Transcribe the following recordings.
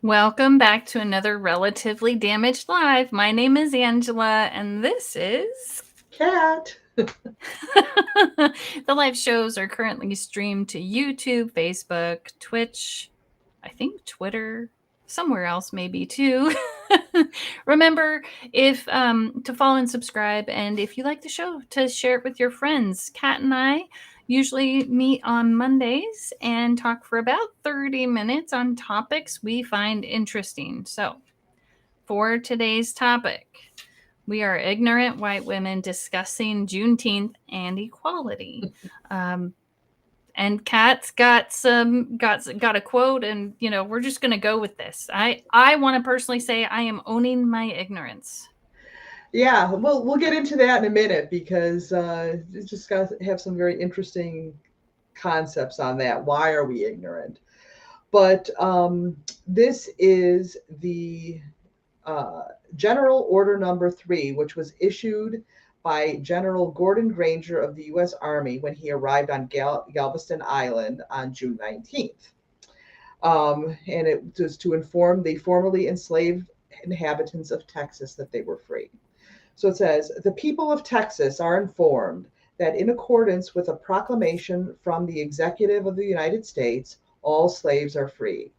Welcome back to another Relatively Damaged Live. My name is Angela, and this is. Cat. The live shows are currently streamed to YouTube, Facebook, Twitch, I think Twitter, somewhere else maybe too. Remember if to follow and subscribe, and if you like the show, to share it with your friends. Kat and I usually meet on Mondays and talk for about 30 minutes on topics we find interesting. So, for today's topic, we are ignorant white women discussing Juneteenth and equality. Um, and Kat's got a quote, and we're just gonna go with this. I want to personally say I am owning my ignorance. Yeah, we'll get into that in a minute because it's just got to have some very interesting concepts on that. Why are we ignorant? But this is the uh, General Order Number 3, which was issued by General Gordon Granger of the U.S. Army when he arrived on Galveston Island on June 19th. And it was to inform the formerly enslaved inhabitants of Texas that they were free. So it says, the people of Texas are informed that in accordance with a proclamation from the Executive of the United States, all slaves are free.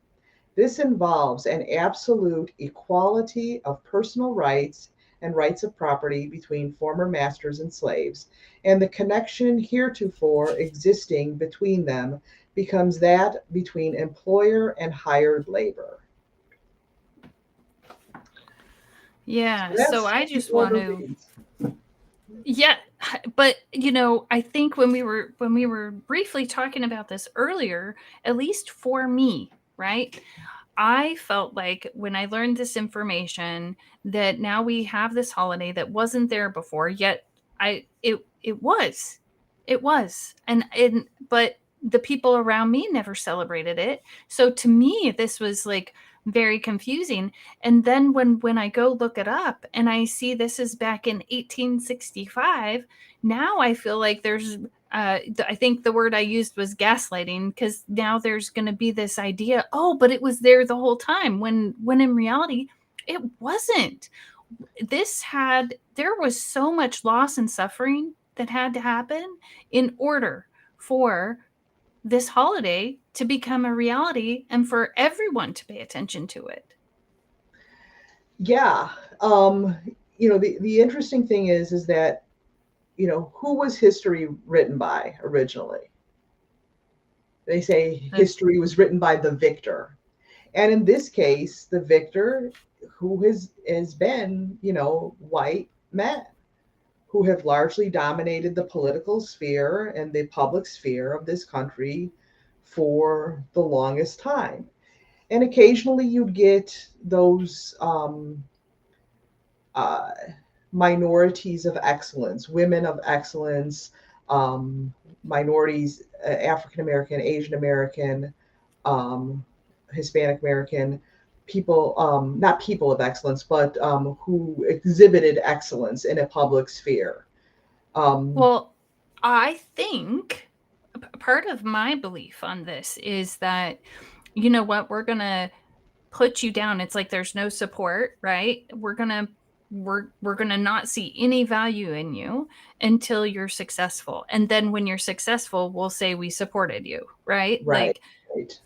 This involves an absolute equality of personal rights and rights of property between former masters and slaves, and the connection heretofore existing between them becomes that between employer and hired labor. So Yeah, so that's I what the just want order to. reads. Yeah, but I think when we were briefly talking about this earlier, at least for me, right? I felt like when I learned this information that now we have this holiday that wasn't there before, yet it was. And but the people around me never celebrated it. So to me this was like very confusing. And then when I go look it up and I see this is back in 1865, now I feel like there's I think the word I used was gaslighting, because now there's going to be this idea, oh, but it was there the whole time, when in reality it wasn't. There was so much loss and suffering that had to happen in order for this holiday to become a reality and for everyone to pay attention to it. Yeah. Um, the interesting thing is that, who was history written by originally? They say The, history was written by the victor. And in this case, the victor who has been, white men who have largely dominated the political sphere and the public sphere of this country for the longest time. And occasionally you'd get those uh, minorities of excellence, women of excellence, um, minorities, African American, Asian American, um, Hispanic American, people, not people of excellence, but who exhibited excellence in a public sphere. Um, well, I think part of my belief on this is that, you know what, we're going to put you down. It's like there's no support, right? We're going to not see any value in you until you're successful. And then when you're successful, we'll say we supported you, right? right, Like, right.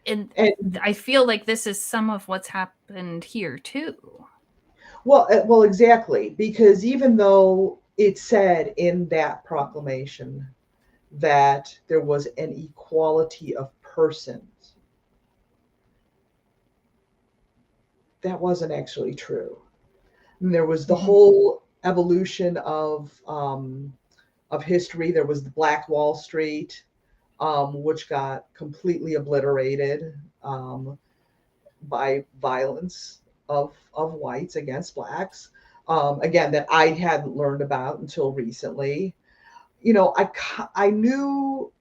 and And I feel like this is some of what's happened here too. well, exactly, because even though it said in that proclamation that there was an equality of persons, that wasn't actually true. And there was the Mm-hmm. whole evolution of history. There was the Black Wall Street, which got completely obliterated by violence of whites against blacks. Again, that I hadn't learned about until recently. I knew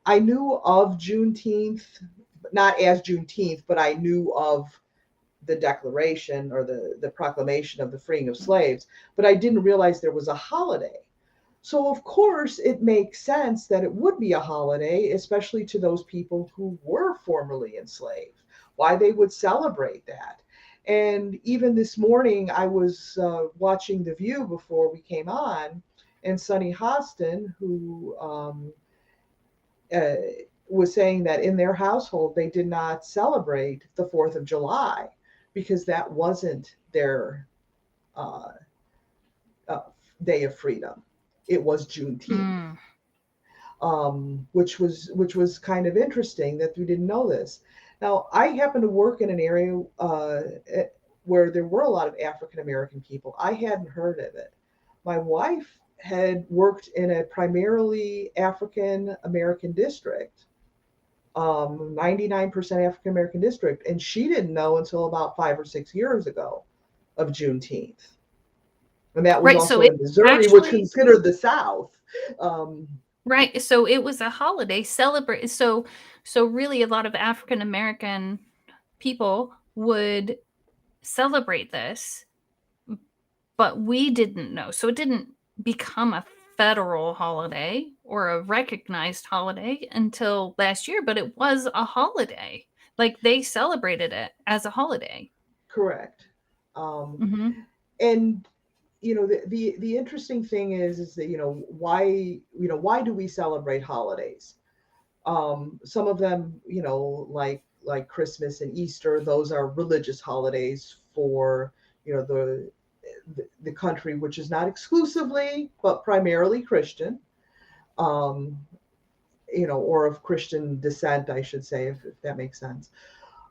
of Juneteenth, not as Juneteenth, but I knew of the declaration or the proclamation of the freeing of slaves, but I didn't realize there was a holiday. So, of course, it makes sense that it would be a holiday, especially to those people who were formerly enslaved. why they would celebrate that. And even this morning, I was watching The View before we came on, and Sunny Hostin, who uh, was saying that in their household they did not celebrate the 4th of July because that wasn't their uh, uh, day of freedom. It was Juneteenth, Mm. which was kind of interesting that we didn't know this. Now, I happen to work in an area where there were a lot of African American people. I hadn't heard of it. My wife had worked in a primarily African American district, 99% African American district, and she didn't know until about 5 or 6 years ago of Juneteenth. And that was Right. So also it in Missouri, which actually, considered the South. Um, right. So it was a holiday celebrate. So really, a lot of African American people would celebrate this, but we didn't know. So it didn't become a federal holiday or a recognized holiday until last year, but it was a holiday. Like they celebrated it as a holiday. Correct. Um, Mm-hmm. and the interesting thing is that why do we celebrate holidays? Some of them, like Christmas and Easter, those are religious holidays for the country, which is not exclusively but primarily Christian, um, or of Christian descent, I should say, if that makes sense.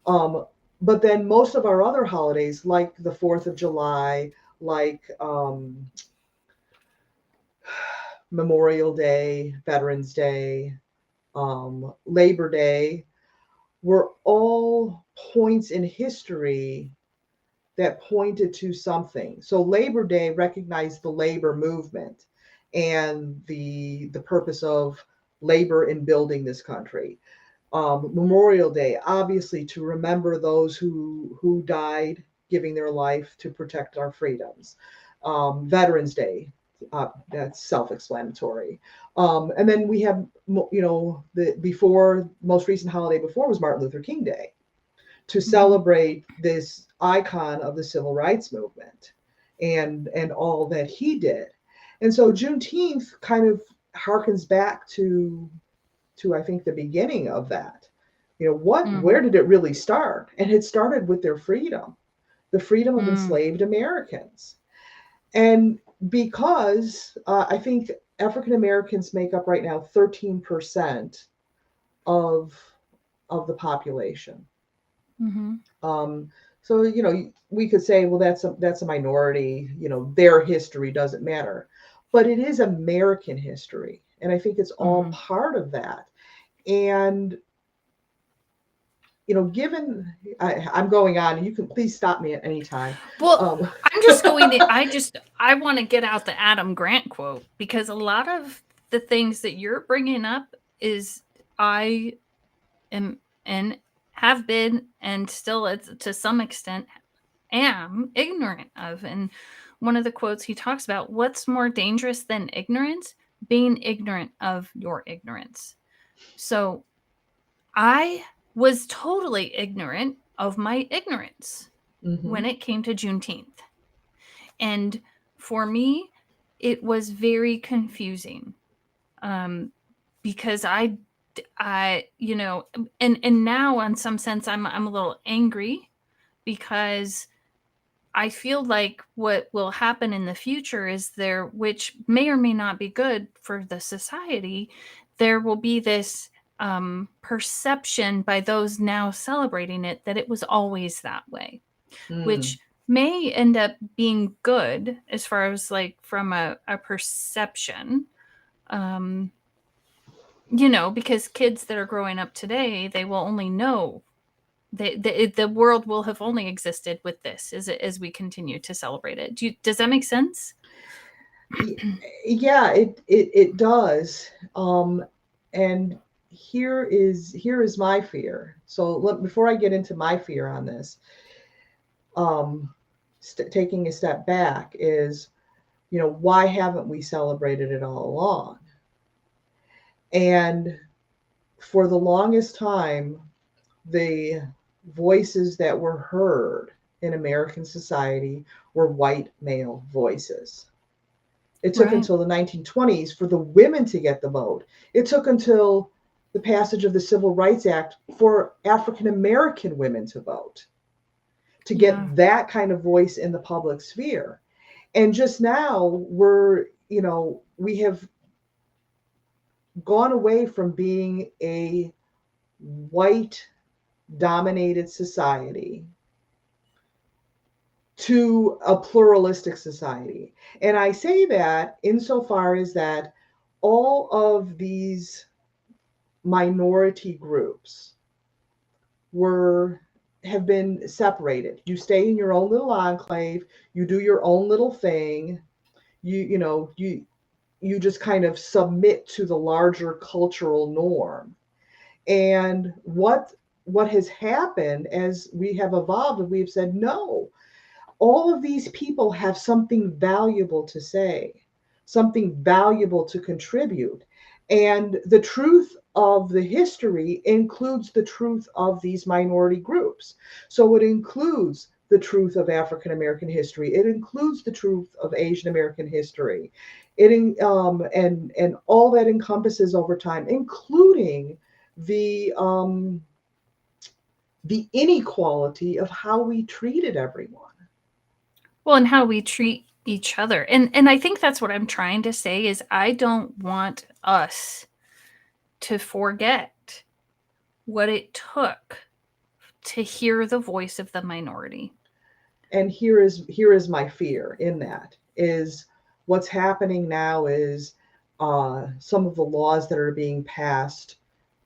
Um, but then most of our other holidays, like the 4th of July, like Memorial Day, Veterans Day, Labor Day, were all points in history that pointed to something. So Labor Day recognized the labor movement and the purpose of labor in building this country. Memorial Day, obviously, to remember those who died giving their life to protect our freedoms. Veterans Day, that's self-explanatory. And then we have, the before most recent holiday before was Martin Luther King Day, to Mm-hmm. celebrate this icon of the civil rights movement and all that he did. And so Juneteenth kind of harkens back to I think the beginning of that. Where Mm-hmm. did it really start? And it started with their freedom, the freedom of Mm. enslaved Americans. And because I think African Americans make up right now 13% of of the population. Mm-hmm. Um, so we could say, well, that's a minority. Their history doesn't matter, but it is American history, and I think it's all Mm-hmm. part of that. And given I'm going on, you can please stop me at any time. Well, Um, I'm just going to, I want to get out the Adam Grant quote because a lot of the things that you're bringing up is I am and have been and still to some extent am ignorant of. And one of the quotes he talks about, what's more dangerous than ignorance? Being ignorant of your ignorance. So I was totally ignorant of my ignorance when mhm, it came to Juneteenth. And for me, it was very confusing, um, because and now in some sense I'm a little angry because I feel like what will happen in the future is there, which may or may not be good for the society, there will be this perception by those now celebrating it that it was always that way, mm, which may end up being good as far as like from a perception. Um, because kids that are growing up today, they will only know the world will have only existed with this as we continue to celebrate it. Does that make sense? yeah, it does. And here is my fear. So before I get into my fear on this, um, taking a step back is, why haven't we celebrated it all along? And for the longest time, the voices that were heard in American society were white male voices. It took Right. until the 1920s for the women to get the vote. It took until the passage of the Civil Rights Act for African American women to vote, to Yeah. get that kind of voice in the public sphere. And just now, we have gone away from being a white dominated society to a pluralistic society. And I say that insofar as that all of these minority groups were have been separated. You stay in your own little enclave, you do your own little thing, you just kind of submit to the larger cultural norm. And what has happened as we have evolved and we've said no, all of these people have something valuable to say, something valuable to contribute. And the truth of the history includes the truth of these minority groups. So it includes the truth of African American history. It includes the truth of Asian American history. And all that encompasses over time, including the um, the inequality of how we treated everyone. Well, and how we treat each other. And I think that's what I'm trying to say is I don't want us to forget what it took to hear the voice of the minority. And here is my fear in that is what's happening now is some of the laws that are being passed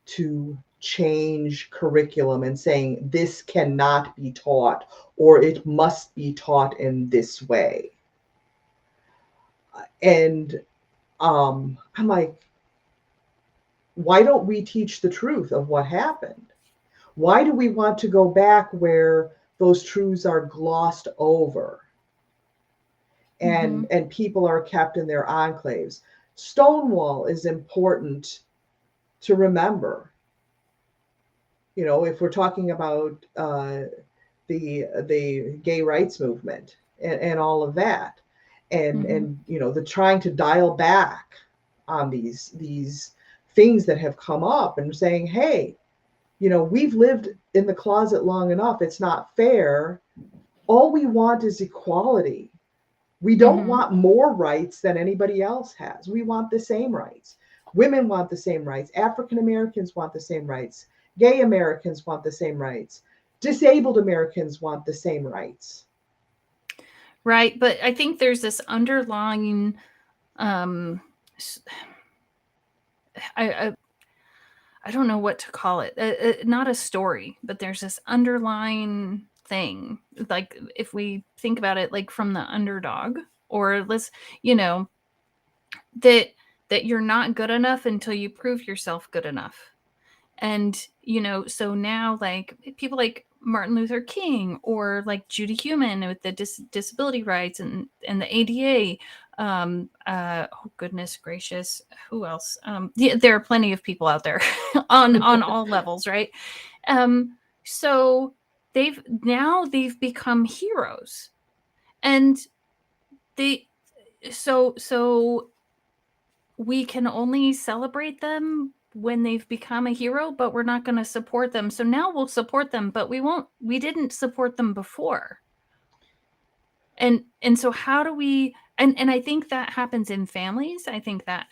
to change curriculum and saying this cannot be taught or it must be taught in this way. And I'm like, why don't we teach the truth of what happened? Why do we want to go back where those truths are glossed over Mm-hmm. and people are kept in their enclaves? Stonewall is important to remember. If we're talking about the gay rights movement and all of that, Mm-hmm. and the trying to dial back on these things that have come up and saying, hey, we've lived in the closet long enough. It's not fair. All we want is equality. We don't Mm-hmm. want more rights than anybody else has. We want the same rights. Women want the same rights. African Americans want the same rights. Gay Americans want the same rights. Disabled Americans want the same rights. Right. But I think there's this underlying um I I don't know what to call it. Not a story, but there's this underlying thing. Like if we think about it, like from the underdog, or let's, you know, that that you're not good enough until you prove yourself good enough. And so now like people like Martin Luther King or like Judy Heumann with the disability rights and the ADA. Oh goodness gracious, who else? Yeah, there are plenty of people out there on all levels, right? um so they've become heroes, and they so we can only celebrate them when they've become a hero, but we're not going to support them. So now we'll support them, but we didn't support them before. And so how do we, and I think that happens in families. I think that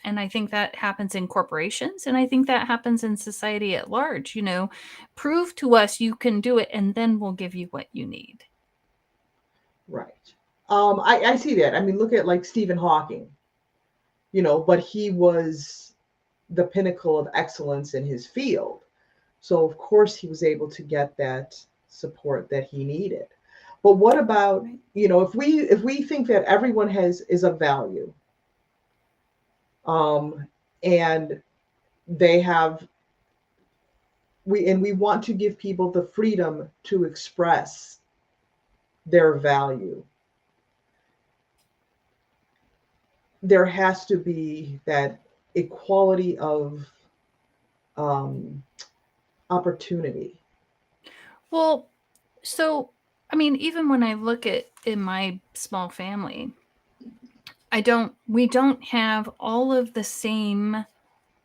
happens in corporations, and I think that happens in society at large. Prove to us you can do it, and then we'll give you what you need. Right. I see that. I mean, look at like Stephen Hawking, but he was the pinnacle of excellence in his field. So of course he was able to get that support that he needed. But what about, Right. if we think that everyone is of value, um, and they have we want to give people the freedom to express their value, there has to be that equality of um, opportunity. Well, so I mean, even when I look at in my small family, we don't have all of the same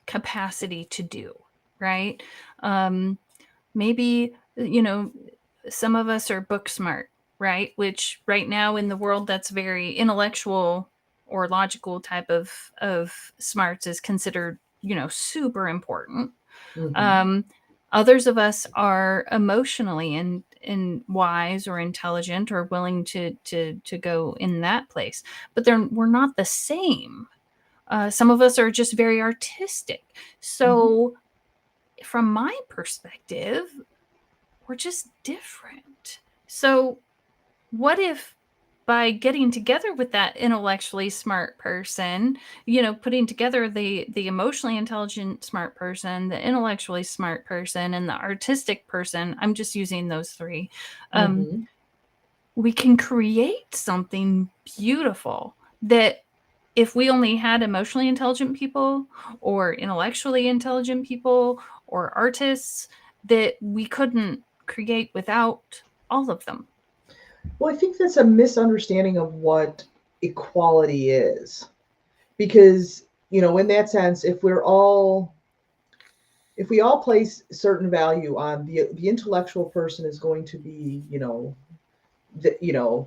capacity to do, right? Um, maybe, some of us are book smart, right? Which right now in the world that's very intellectual or logical type of smarts is considered, super important. Hmm. Um, Others of us are emotionally and wise or intelligent or willing to go in that place, but we're not the same. Some of us are just very artistic. Hmm. So, from my perspective, we're just different. So, what if by getting together with that intellectually smart person, putting together the emotionally intelligent smart person, the intellectually smart person, and the artistic person, I'm just using those three, um, Hmm. we can create something beautiful that if we only had emotionally intelligent people or intellectually intelligent people or artists, that we couldn't create without all of them. Well, I think that's a misunderstanding of what equality is. Because, in that sense, if we all place certain value on the intellectual person is going to be, the,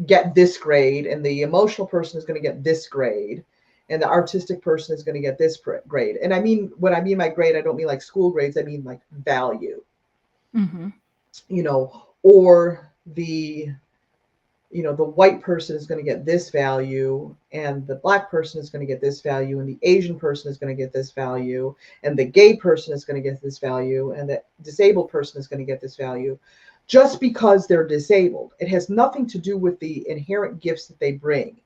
get this grade, and the emotional person is going to get this grade, and the artistic person is going to get this grade. And I mean, when I mean by grade, I don't mean like school grades, I mean like value, Mm-hmm. or the white person is going to get this value, and the black person is going to get this value, and the Asian person is going to get this value, and the gay person is going to get this value, and the disabled person is going to get this value, just because they're disabled. It has nothing to do with the inherent gifts that they bring.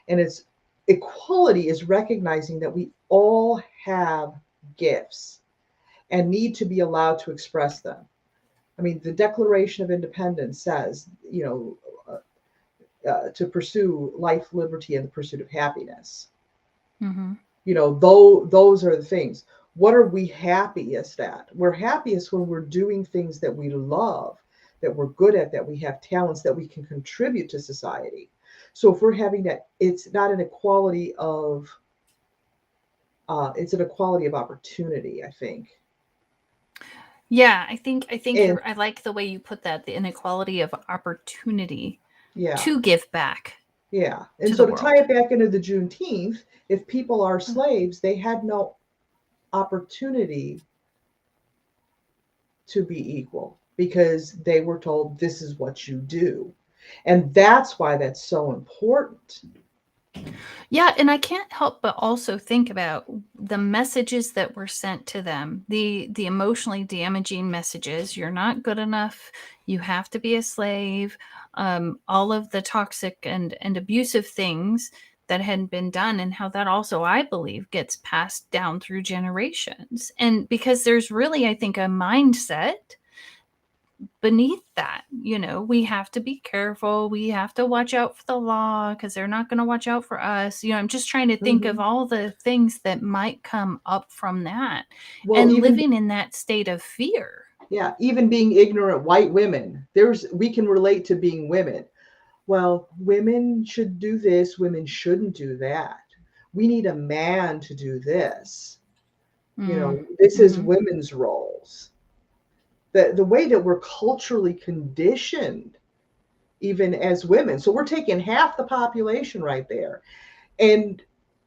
And it's equality is recognizing that we all have gifts and need to be allowed to express them. I mean, the Declaration of Independence says, to pursue life, liberty, and the pursuit of happiness. Mm-hmm. Though those are the things. What are we happiest at? We're happiest when we're doing things that we love, that we're good at, that we have talents, that we can contribute to society. So if we're having that, it's not an equality of, it's an equality of opportunity, I think. Yeah, I think And I like the way you put that, the inequality of opportunity yeah, to give back yeah. And to the so to tie world. it back into the Juneteenth, if people are slaves, they had no opportunity to be equal because they were told this is what you do. And that's why that's so important. Yeah, and I can't help but also think about the messages that were sent to them, the emotionally damaging messages. You're not good enough. You have to be a slave. All of the toxic and abusive things that had been done, and how that also, I believe, gets passed down through generations. And because there's really, I think, a mindset beneath that, we have to be careful, we have to watch out for the law because they're not going to watch out for us. I'm just trying to think of Hmm. all the things that might come up from that, Well, and even living in that state of fear. yeah, even being ignorant white women, we can relate to being women. Well, women should do this, women shouldn't do that. We need a man to do this. This is Mm-hmm. women's roles. The way that we're culturally conditioned, even as women. So we're taking half the population right there. and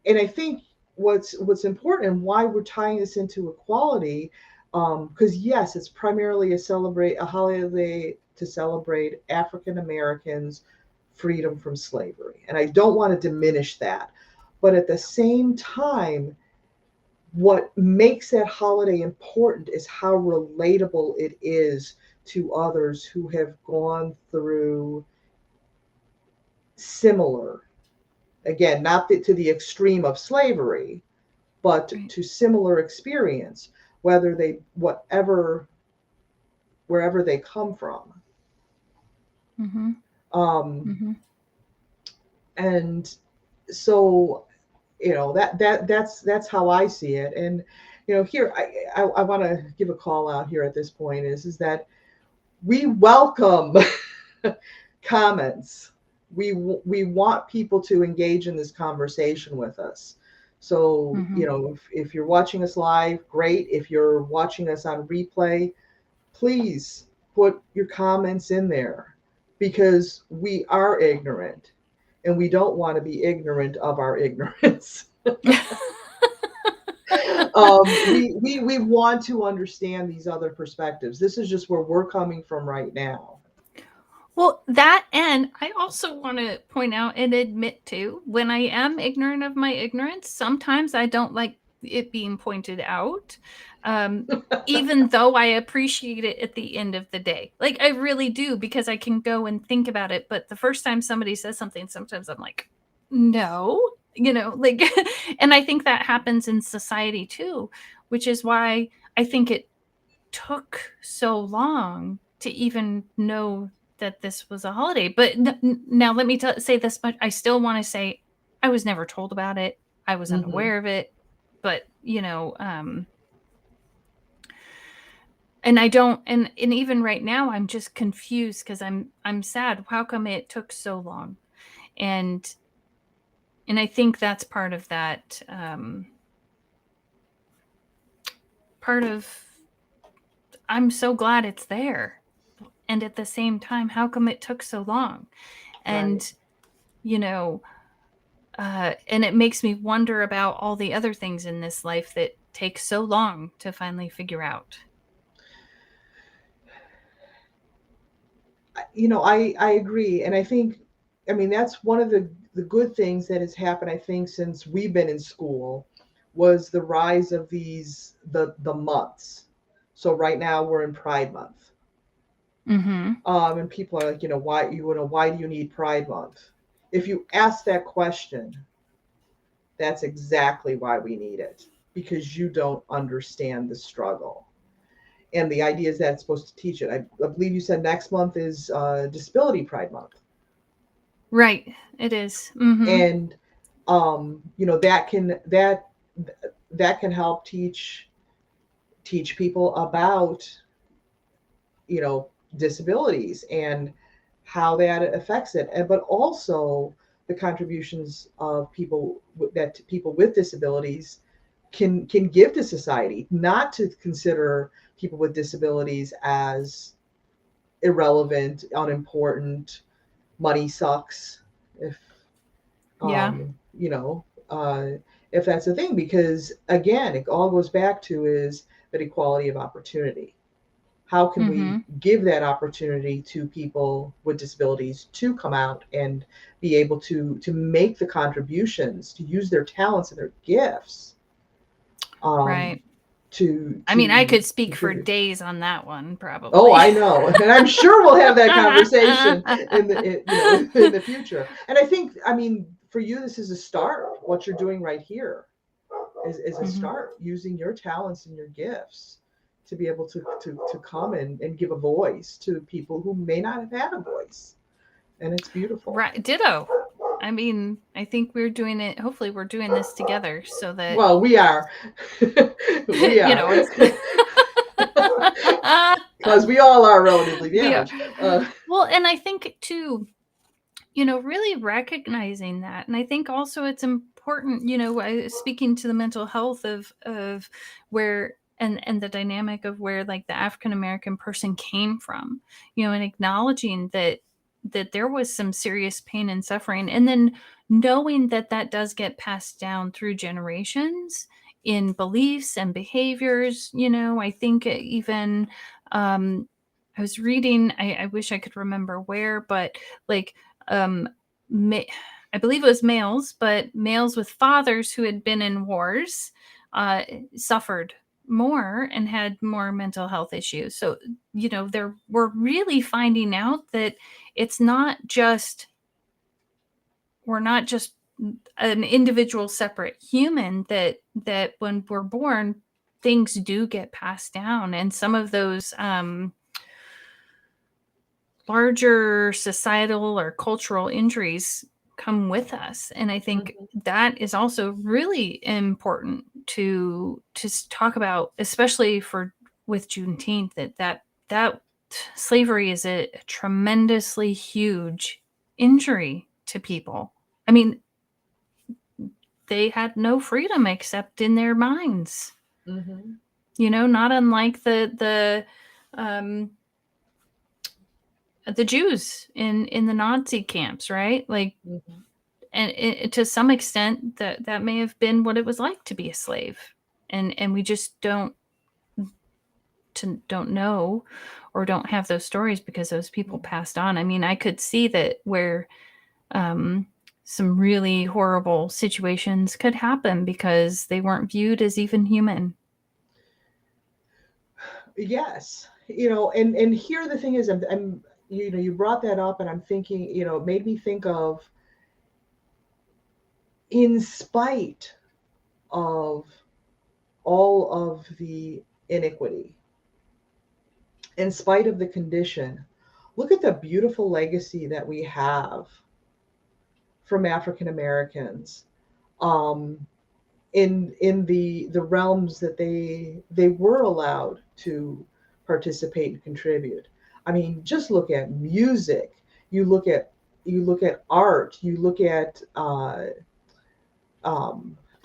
and I think what's important and why we're tying this into equality, because yes, it's primarily a holiday to celebrate African Americans' freedom from slavery, and I don't want to diminish that, but at the same time, what makes that holiday important is how relatable it is to others who have gone through similar, again, not to the extreme of slavery, but Right. to similar experience, whether they whatever wherever they come from. Mm-hmm. Um, Mm-hmm. and so that's how I see it. And here I want to give a call out here at this point is that we welcome comments. We want people to engage in this conversation with us. So, Mm-hmm. if you're watching us live, great. If you're watching us on replay, please put your comments in there, because we are ignorant and we don't want to be ignorant of our ignorance. We want to understand these other perspectives. This is just where we're coming from right now. Well, that, and I also want to point out and admit to, when I am ignorant of my ignorance, sometimes I don't like it being pointed out, um, even though I appreciate it at the end of the day. Like, I really do, because I can go and think about it. But the first time somebody says something, sometimes I'm like, no, like, and I think that happens in society too, which is why I think it took so long to even know that this was a holiday. But now let me say this much: I still want to say I was never told about it. I was Hmm. unaware of it. But and I don't, and even right now, I'm just confused because I'm sad. How come it took so long? And and I think that's part of that. Part of, I'm so glad it's there, and at the same time, how come it took so long? Right. And you know, and it makes me wonder about all the other things in this life that take so long to finally figure out. I agree, and I think, I mean, that's one of the good things that has happened. I think since we've been in school, was the rise of the months. So right now we're in Pride Month, Mm-hmm. and people are like, why do you need Pride Month? If you ask that question, that's exactly why we need it, because you don't understand the struggle. And the idea is that it's supposed to teach it. I believe you said next month is Disability Pride Month. Right, it is. Mm-hmm. And that can help teach people about you know disabilities and how that affects it, but also the contributions of people with disabilities can give to society, not to consider people with disabilities as irrelevant, unimportant, money sucks, if Yeah. um, you know, uh, if that's the thing, because again, it all goes back to is that equality of opportunity. How can we Mm-hmm. give that opportunity to people with disabilities to come out and be able to make the contributions, to use their talents and their gifts, um, Right. I mean, I to could speak for contribute. days on that one, Oh, probably. I know, and I'm sure we'll have that conversation in the future. And I think, I mean, for you, this is a start. What you're doing right here is a Mm-hmm. start, using your talents and your gifts to be able to come and give a voice to people who may not have had a voice, and it's beautiful. Right. Ditto. I mean, I think we're doing it. Hopefully, we're doing this together so that, Well, we are. We are. it's. Because we all are relatively we are. damaged. Well, and I think too, really recognizing that. And I think also it's important, speaking to the mental health of where, and the dynamic of where, like, the African American person came from, and acknowledging that there was some serious pain and suffering, and then knowing that that does get passed down through generations in beliefs and behaviors. I think even, um I was reading, I wish I could remember where, but like, um ma- I believe it was males, but males with fathers who had been in wars uh suffered more and had more mental health issues. So, we're really finding out that it's not just we're not just an individual separate human, that when we're born, things do get passed down, and some of those larger societal or cultural injuries come with us. And I think Mhm. that is also really important to talk about, especially for with Juneteenth, that slavery is a tremendously huge injury to people. I mean, they had no freedom except in their minds. Mm-hmm. Not unlike um, the Jews in the Nazi camps, right? Like, Mm-hmm. and to some extent, that may have been what it was like to be a slave, and we just don't know or don't have those stories because those people passed on. I mean, I could see that where some really horrible situations could happen because they weren't viewed as even human. Yes, and here the thing is, I'm you brought that up, and I'm thinking, it made me think of, in spite of all of the iniquity, in spite of the condition, look at the beautiful legacy that we have from African Americans, um, in the realms that they were allowed to participate and contribute. I mean, just look at music. You look at art. You look at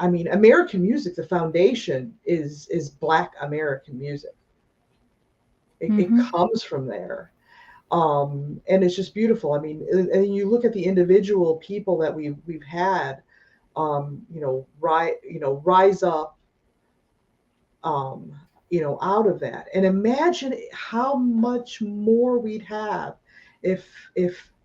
I mean, American music. The foundation is Black American music. It Mm-hmm. comes from there. And it's just beautiful. I mean, and you look at the individual people that we've had, rise up, um, out of that. And imagine how much more we'd have if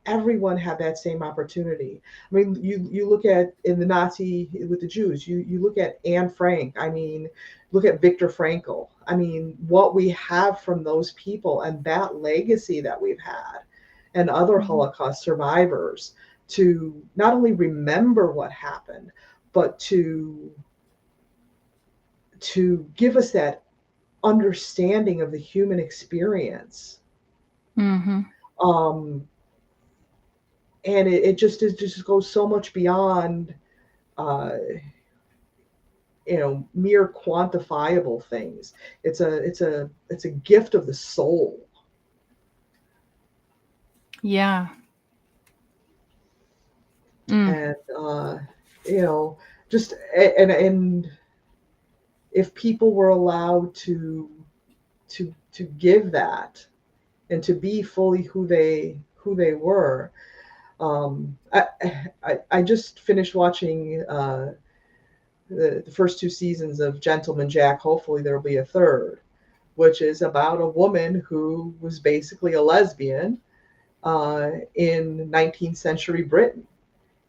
everyone had that same opportunity. I mean, you look at, in the Nazi with the Jews, you look at Anne Frank. I mean, look at Viktor Frankl. I mean, what we have from those people and that legacy that we've had, and other Mm-hmm. Holocaust survivors, to not only remember what happened, but to give us that understanding of the human experience. Mm-hmm. Um, and it just goes so much beyond, uh, mere quantifiable things. It's a gift of the soul. Yeah. Mm. And you know just and if people were allowed to give that, and to be fully who they were. I just finished watching the first two seasons of Gentleman Jack. Hopefully, there'll be a third, which is about a woman who was basically a lesbian in 19th century Britain,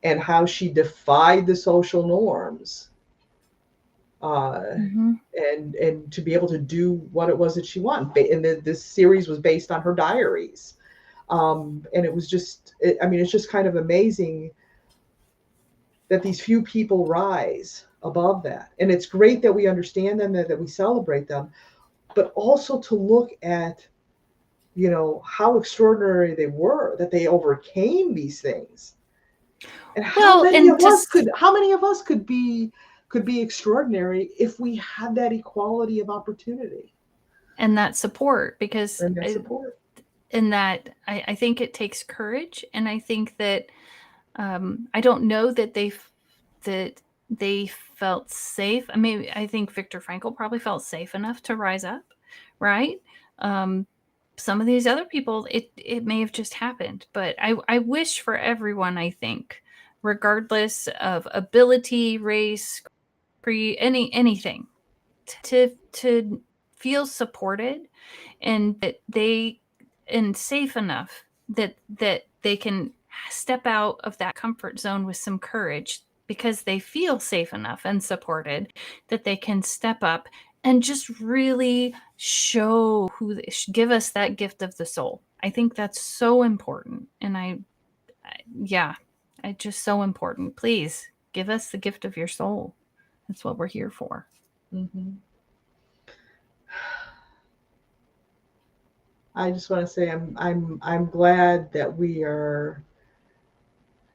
and how she defied the social norms, uh, Mm-hmm. and to be able to do what it was that she wanted. And this series was based on her diaries. And it was just, I mean, it's just kind of amazing that these few people rise above that. And it's great that we understand them, that we celebrate them, but also to look at, how extraordinary they were, that they overcame these things. And Well, and how many of us could be extraordinary if we had that equality of opportunity and that support, because and that support. I think it takes courage, and I think that I don't know that they felt safe. I mean, I think Viktor Frankl probably felt safe enough to rise up, right? Um, some of these other people, it may have just happened, but I wish for everyone, I think, regardless of ability, race, creed, anything, to feel supported, and that they and safe enough that they can step out of that comfort zone with some courage, because they feel safe enough and supported that they can step up and just really show give us that gift of the soul. I think that's so important. And yeah, it's just so important. Please give us the gift of your soul. That's what we're here for. Mm-hmm. I just want to say I'm glad that we are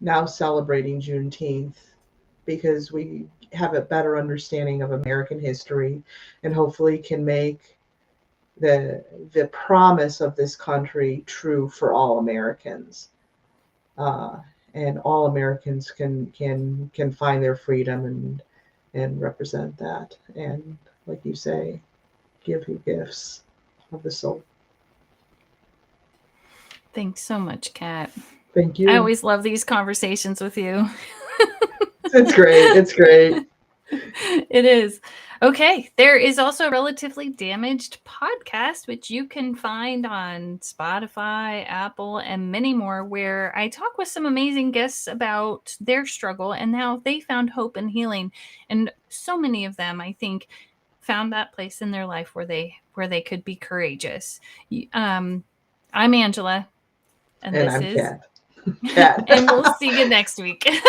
now celebrating Juneteenth, because we have a better understanding of American history, and hopefully can make the promise of this country true for all Americans. And all Americans can find their freedom and represent that. And like you say, give you gifts of the soul. Thanks so much, Kat. Thank you. I always love these conversations with you. It's great. It's great. It is. Okay. There is also a Relatively Damaged podcast, which you can find on Spotify, Apple, and many more, where I talk with some amazing guests about their struggle and how they found hope and healing. And so many of them, I think, found that place in their life where they could be courageous. I'm Angela, and And this I'm is Kat. Kat. and we'll see you next week.